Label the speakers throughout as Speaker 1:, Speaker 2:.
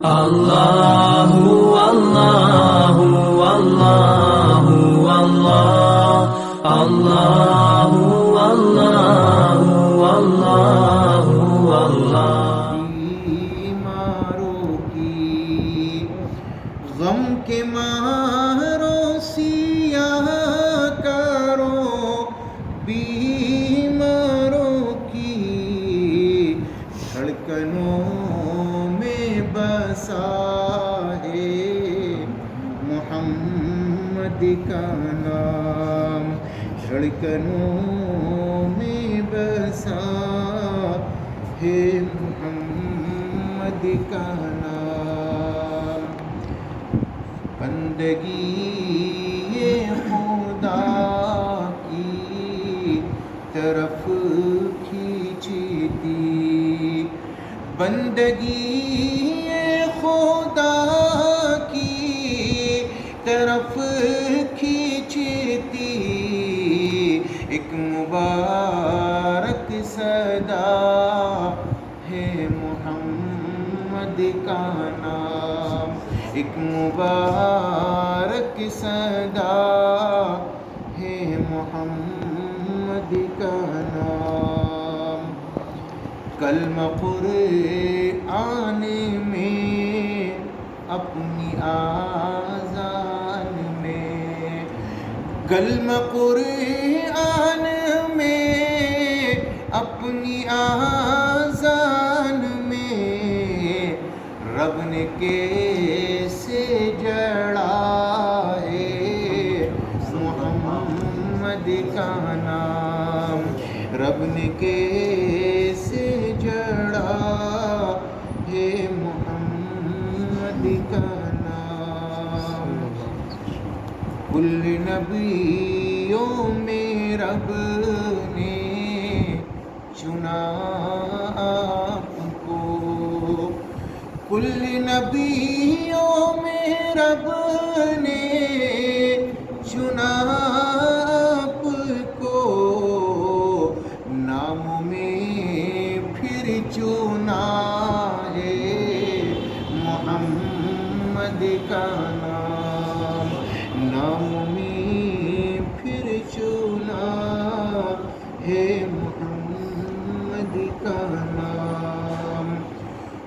Speaker 1: اللہ اللہ اللہ اللہ اللہ اللہ اللہ
Speaker 2: بیماروں کی غم کے ماروں سیاہ کرو بیماروں کی دھڑکنوں میں بسا ہے محمد کا نام، دھڑکنوں میں بسا ہے محمد کا نام۔ بندگی خدا کی طرف کھینچتی، بندگی خدا کی طرف کھینچتی، ایک مبارک صدا ہے محمد کا نام، ایک مبارک صدا ہے محمد کا نام۔ کلمہ قرآن میں اپنی آذان میں، کلمہ قرآن میں اپنی آذان میں رب نے کیسے جڑا ہے محمد کا نام، رب نے کیسے جڑا ہے محمد کا نام۔ کل نبیوں میں رب نے چنا آپ کو، کل نبیوں میں رب نے چنا آپ کو، نام میں پھر چنا ہے محمد کا نام، نام میں پھر چنا ہے محمد کا نام۔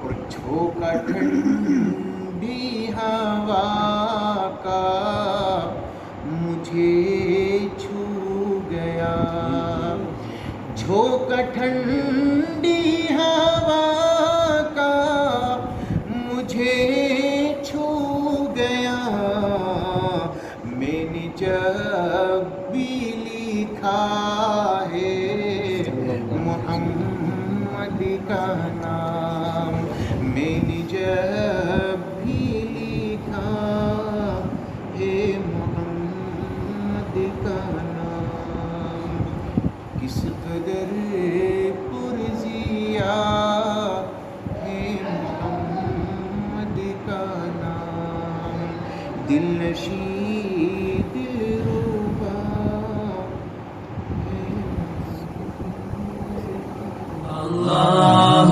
Speaker 2: اور جھونکا ٹھنڈی ہوا کا مجھے چھو گیا، جھونکا ٹھنڈی ہوا کا مجھے چھو گیا، میں نے جب بھی لکھا ہے محمد کا نام، میں نے جب بھی لکھا ہے محمد کا نام۔ کس قدر پرزیا ہے محمد کا نام، دل نشین دلربا ہے
Speaker 1: اللہ